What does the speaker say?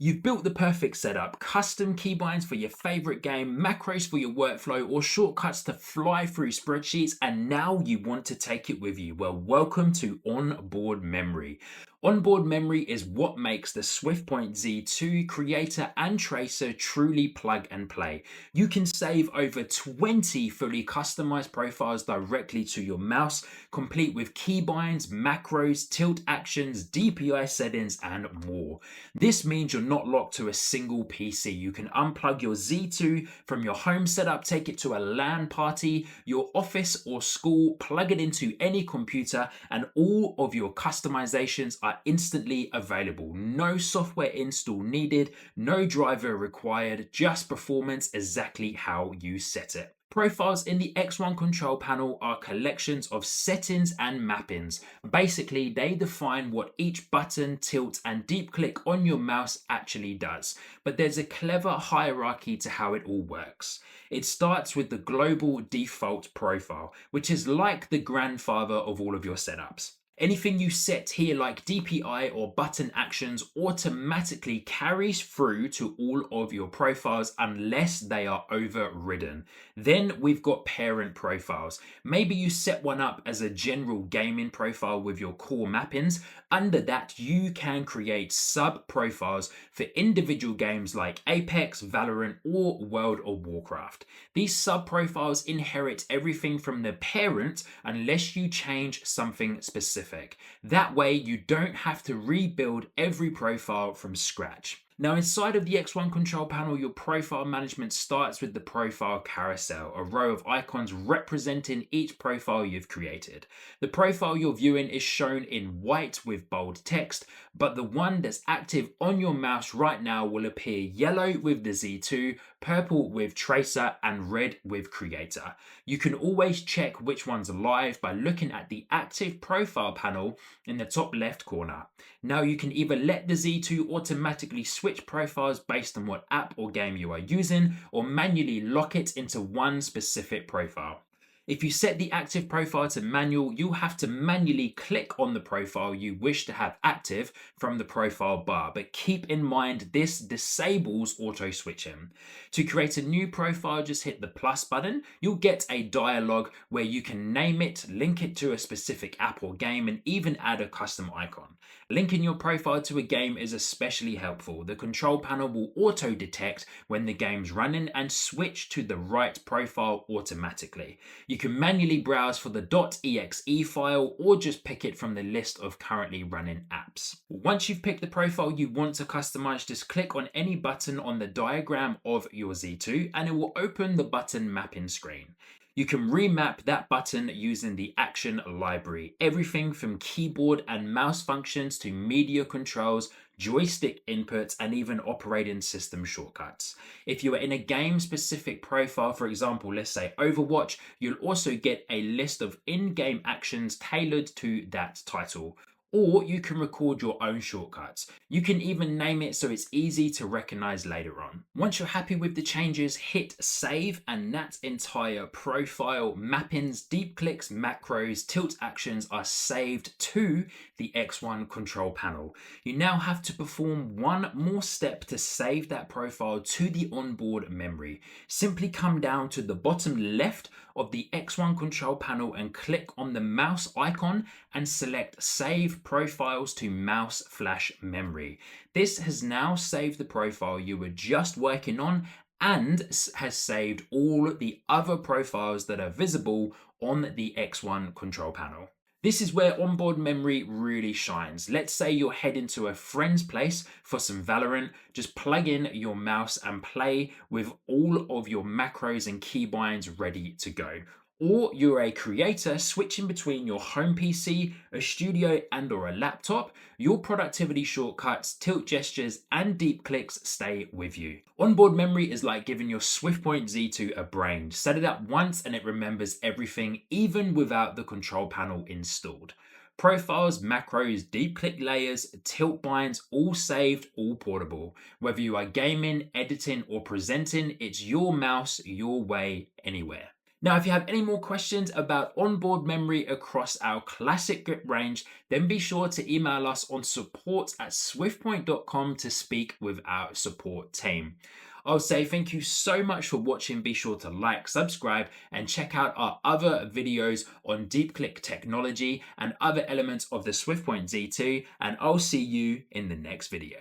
You've built the perfect setup, custom keybinds for your favorite game, macros for your workflow, or shortcuts to fly through spreadsheets, and now you want to take it with you. Well, welcome to Onboard Memory. Onboard Memory is what makes the SwiftPoint Z2 Creator and Tracer truly plug and play. You can save over 20 fully customized profiles directly to your mouse, complete with keybinds, macros, tilt actions, DPI settings, and more. This means you're not locked to a single PC. You can unplug your Z2 from your home setup, take it to a LAN party, your office or school, plug it into any computer, and all of your customizations are instantly available. No software install needed, no driver required, just performance exactly how you set it. Profiles in the X1 control panel are collections of settings and mappings. Basically, they define what each button, tilt, and deep click on your mouse actually does. But there's a clever hierarchy to how it all works. It starts with the global default profile, which is like the grandfather of all of your setups. Anything you set here like DPI or button actions automatically carries through to all of your profiles unless they are overridden. Then we've got parent profiles. Maybe you set one up as a general gaming profile with your core mappings. Under that, you can create sub profiles for individual games like Apex, Valorant, or World of Warcraft. These sub profiles inherit everything from the parent unless you change something specific. That way, you don't have to rebuild every profile from scratch. Now, inside of the X1 control panel, your profile management starts with the profile carousel, a row of icons representing each profile you've created. The profile you're viewing is shown in white with bold text, but the one that's active on your mouse right now will appear yellow with the Z2, purple with Tracer, and red with Creator. You can always check which one's live by looking at the active profile panel in the top left corner. Now you can either let the Z2 automatically switch profiles based on what app or game you are using, or manually lock it into one specific profile. If you set the active profile to manual, you'll have to manually click on the profile you wish to have active from the profile bar, but keep in mind this disables auto switching. To create a new profile, just hit the plus button. You'll get a dialog where you can name it, link it to a specific app or game, and even add a custom icon. Linking your profile to a game is especially helpful. The control panel will auto detect when the game's running and switch to the right profile automatically. You can manually browse for the .exe file or just pick it from the list of currently running apps. Once you've picked the profile you want to customize, just click on any button on the diagram of your Z2 and it will open the button mapping screen. You can remap that button using the action library. Everything from keyboard and mouse functions to media controls, joystick inputs, and even operating system shortcuts. If you are in a game specific profile, for example, let's say Overwatch, you'll also get a list of in-game actions tailored to that title. Or you can record your own shortcuts. You can even name it so it's easy to recognize later on. Once you're happy with the changes, hit save and that entire profile, mappings, deep clicks, macros, tilt actions are saved to the X1 control panel. You now have to perform one more step to save that profile to the onboard memory. Simply come down to the bottom left of the X1 control panel and click on the mouse icon and select Save Profiles to Mouse Flash Memory. This has now saved the profile you were just working on and has saved all the other profiles that are visible on the X1 control panel. This is where onboard memory really shines. Let's say you're heading to a friend's place for some Valorant. Just plug in your mouse and play with all of your macros and keybinds ready to go. Or you're a creator switching between your home PC, a studio, and or a laptop. Your productivity shortcuts, tilt gestures, and deep clicks stay with you. Onboard memory is like giving your SwiftPoint Z2 a brain. Set it up once and it remembers everything, even without the control panel installed. Profiles, macros, deep click layers, tilt binds, all saved, all portable. Whether you are gaming, editing, or presenting, it's your mouse, your way, anywhere. Now, if you have any more questions about onboard memory across our classic grip range, then be sure to email us on support@swiftpoint.com to speak with our support team. I'll say thank you so much for watching. Be sure to like, subscribe, and check out our other videos on deep click technology and other elements of the SwiftPoint Z2, and I'll see you in the next video.